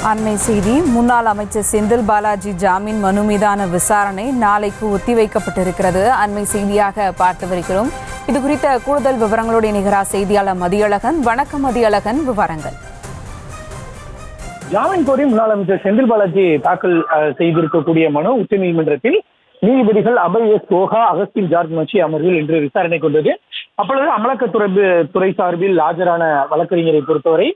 அண்மை செய்தி. முன்னாள் அமைச்சர் செந்தில் பாலாஜி ஜாமீன் மனு மீதான விசாரணை நாளைக்கு ஒத்திவைக்கப்பட்டிருக்கிறது. அண்மை செய்தியாக பார்த்து வருகிறோம். இது குறித்த கூடுதல் விவரங்களோடு இணைகிறார் செய்தியாளர் மதியழகன். வணக்கம் மதியழகன், விவரங்கள். ஜாமீன் கோரி முன்னாள் அமைச்சர் செந்தில் பாலாஜி தாக்கல் செய்திருக்கக்கூடிய மனு உச்சநீதிமன்றத்தில் நீதிபதிகள் அபய் எஸ் ஓஹா, அகஸ்டின் ஜார்ஜ் மச்சி அமர்வில் இன்று விசாரணை கொண்டது. அப்பொழுது அமலாக்கத்துறை சார்பில் ஆஜரான வழக்கறிஞரை பொறுத்தவரை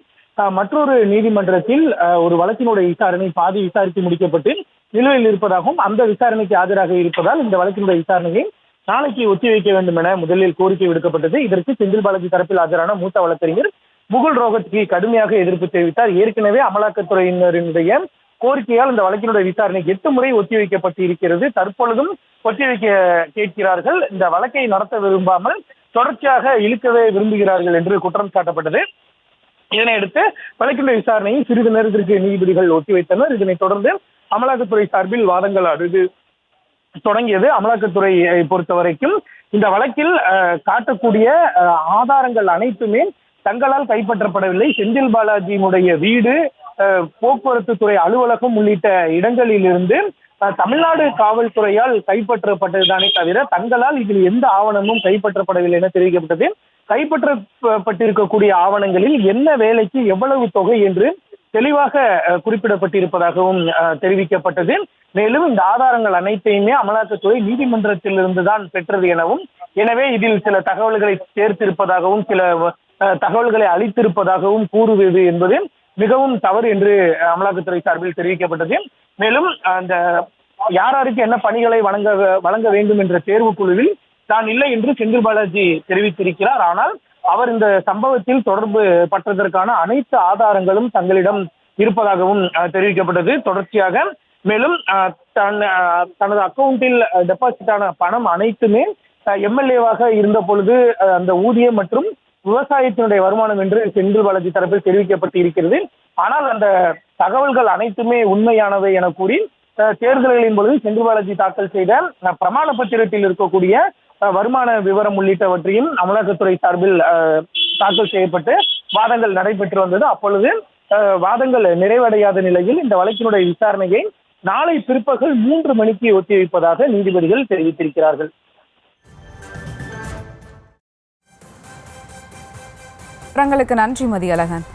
மற்றொரு நீதிமன்றத்தில் ஒரு வழக்கினுடைய விசாரணை பாதி விசாரித்து முடிக்கப்பட்டு நிலுவையில் இருப்பதாகவும், அந்த விசாரணைக்கு ஆஜராக இருப்பதால் இந்த வழக்கினுடைய விசாரணையை நாளைக்கு ஒத்திவைக்க வேண்டும் என முதலில் கோரிக்கை விடுக்கப்பட்டது. இதற்கு செந்தில் பாலாஜி தரப்பில் ஆஜரான மூத்த வழக்கறிஞர் முகுல் ரோஹத்கி கடுமையாக எதிர்ப்பு தெரிவித்தார். ஏற்கனவே அமலாக்கத்துறையினருடைய கோரிக்கையால் இந்த வழக்கினுடைய விசாரணை 8 முறை ஒத்திவைக்கப்பட்டு இருக்கிறது. தற்பொழுதும் ஒத்திவைக்க கேட்கிறார்கள். இந்த வழக்கை நடத்த விரும்பாமல் தொடர்ச்சியாக இழுக்கவே விரும்புகிறார்கள் என்று குற்றம் சாட்டப்பட்டது. இதனையடுத்து வழக்கினுடைய விசாரணையை சிறிது நேரத்திற்கு நீதிபதிகள் ஒத்திவைத்தனர். இதனைத் தொடர்ந்து அமலாக்கத்துறை சார்பில் வாதங்கள் அடுத்து தொடங்கியது. அமலாக்கத்துறையை பொறுத்த வரைக்கும் இந்த வழக்கில் காட்டக்கூடிய ஆதாரங்கள் அனைத்துமே தங்களால் கைப்பற்றப்படவில்லை. செந்தில் பாலாஜியினுடைய வீடு, போக்குவரத்து துறை அலுவலகம் உள்ளிட்ட இடங்களில் இருந்து தமிழ்நாடு காவல்துறையால் கைப்பற்றப்பட்டதுதானே தவிர தங்களால் இதில் எந்த ஆவணமும் கைப்பற்றப்படவில்லை என தெரிவிக்கப்பட்டது. கைப்பற்றப்பட்டிருக்கக்கூடிய ஆவணங்களில் என்ன வேலைக்கு எவ்வளவு தொகை என்று தெளிவாக குறிப்பிடப்பட்டிருப்பதாகவும் தெரிவிக்கப்பட்டது. மேலும் இந்த ஆதாரங்கள் அனைத்தையுமே அமலாக்கத்துறை நீதிமன்றத்திலிருந்து தான் பெற்றது எனவும், எனவே இதில் சில தகவல்களை சேர்த்திருப்பதாகவும் சில தகவல்களை அளித்திருப்பதாகவும் கூறுவது என்பது மிகவும் தவறு என்று அமலாக்கத்துறை சார்பில் தெரிவிக்கப்பட்டது. மேலும் அந்த யாருக்கு என்ன பணிகளை வழங்க வேண்டும் என்ற தேர்வு குழுவில் தான் இல்லை என்று செந்தில் பாலாஜி தெரிவித்திருக்கிறார். ஆனால் அவர் இந்த சம்பவத்தில் தொடர்பு பட்டதற்கான அனைத்து ஆதாரங்களும் தங்களிடம் இருப்பதாகவும் தெரிவிக்கப்பட்டது. தொடர்ச்சியாக மேலும் தனது அக்கவுண்டில் டெபாசிட் ஆன பணம் அனைத்துமே எம்எல்ஏவாக இருந்த பொழுது அந்த ஊதியம் மற்றும் விவசாயத்தினுடைய வருமானம் என்று செந்தில் பாலாஜி தரப்பில் தெரிவிக்கப்பட்டு இருக்கிறது. ஆனால் அந்த தகவல்கள் அனைத்துமே உண்மையானவை என கூறி தேர்தல்களின் பொழுது செந்தில் பாலாஜி தாக்கல் செய்த பிரமாண பத்திரத்தில் இருக்கக்கூடிய வருமான விவரம் உள்ளிட்டவற்றையும் அமலாக்கத்துறை சார்பில் தாக்கல் செய்யப்பட்டு வாதங்கள் நடைபெற்று வந்தது. அப்பொழுது வாதங்கள் நிறைவடையாத நிலையில் இந்த வழக்கினுடைய விசாரணையை நாளை பிற்பகல் 3 மணிக்கு ஒத்திவைப்பதாக நீதிபதிகள் தெரிவித்திருக்கிறார்கள். விவரங்களுக்கு நன்றி மதியழகன்.